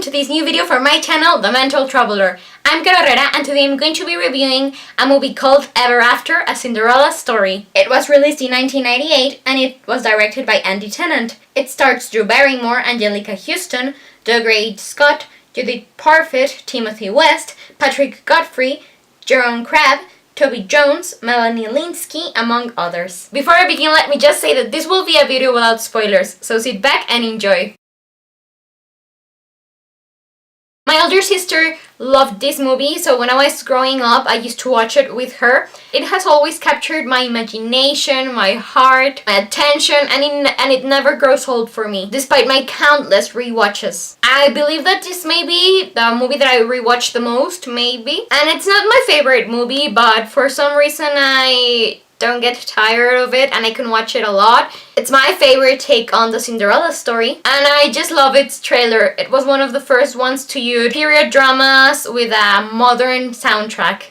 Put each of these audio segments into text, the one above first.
to this new video for my channel, The Untitled Traveler. I'm Carolera and today I'm going to be reviewing a movie called Ever After, a Cinderella Story. It was released in 1998 and it was directed by Andy Tennant. It stars Drew Barrymore, Angelica Houston, Doug Ray Scott, Judith Parfitt, Timothy West, Patrick Godfrey, Jerome Crabb, Toby Jones, Melanie Linsky, among others. Before I begin, let me just say that this will be a video without spoilers, so sit back and enjoy. My older sister loved this movie, so when I was growing up, I used to watch it with her. It has always captured my imagination, my heart, my attention, and it never grows old for me, despite my countless rewatches. I believe that this may be the movie that I rewatch the most, maybe. And it's not my favorite movie, but for some reason I don't get tired of it and I can watch it a lot. It's my favorite take on the Cinderella story and I just love its trailer. It was one of the first ones to use period dramas with a modern soundtrack.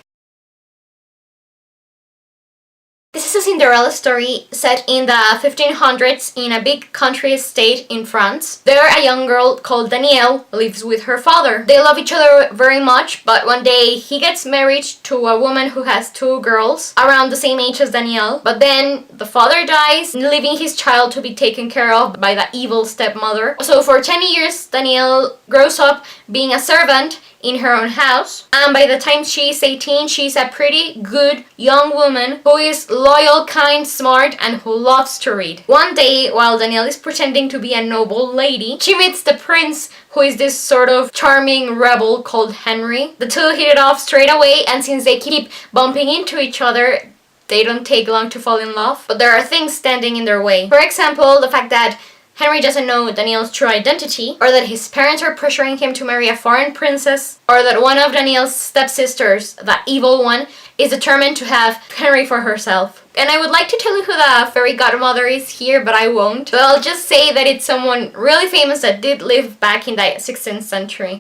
This is a Cinderella story set in the 1500s in a big country estate in France. There, a young girl called Danielle lives with her father. They love each other very much, but one day he gets married to a woman who has two girls around the same age as Danielle. But then the father dies, leaving his child to be taken care of by the evil stepmother. So for 10 years, Danielle grows up being a servant in her own house, and by the time she's 18, she's a pretty good young woman who is loyal, kind, smart, and who loves to read. One day, while Danielle is pretending to be a noble lady, she meets the prince, who is this sort of charming rebel called Henry. The two hit it off straight away, and since they keep bumping into each other, they don't take long to fall in love. But there are things standing in their way. For example, the fact that Henry doesn't know Danielle's true identity, or that his parents are pressuring him to marry a foreign princess, or that one of Danielle's stepsisters, the evil one, is determined to have Henry for herself. And I would like to tell you who the fairy godmother is here, but I won't. So I'll just say that it's someone really famous that did live back in the 16th century.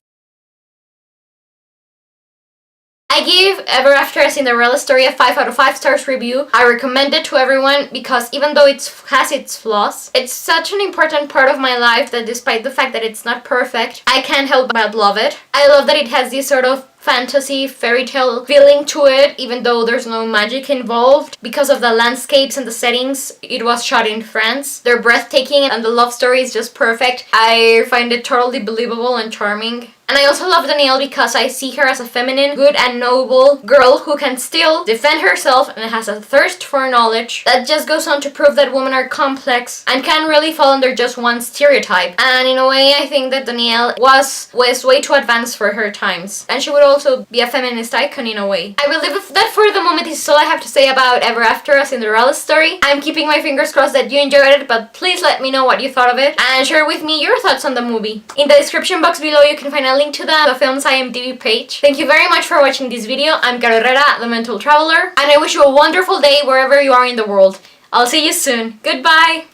I give Ever After, a Cinderella Story a 5 out of 5 stars review. I recommend it to everyone because even though it has its flaws, it's such an important part of my life that despite the fact that it's not perfect, I can't help but love it. I love that it has this sort of fantasy fairy tale feeling to it, even though there's no magic involved. Because of the landscapes and the settings, it was shot in France. They're breathtaking and the love story is just perfect. I find it totally believable and charming. And I also love Danielle because I see her as a feminine, good and noble girl who can still defend herself and has a thirst for knowledge that just goes on to prove that women are complex and can't really fall under just one stereotype. And in a way, I think that Danielle was way too advanced for her times. And she would also be a feminist icon in a way. I believe that for the moment is all I have to say about Ever After, a Cinderella Story. I'm keeping my fingers crossed that you enjoyed it, but please let me know what you thought of it and share with me your thoughts on the movie. In the description box below you can find a link to the film's IMDb page. Thank you very much for watching this video. I'm Carolera, the Untitled Traveler, and I wish you a wonderful day wherever you are in the world. I'll see you soon. Goodbye!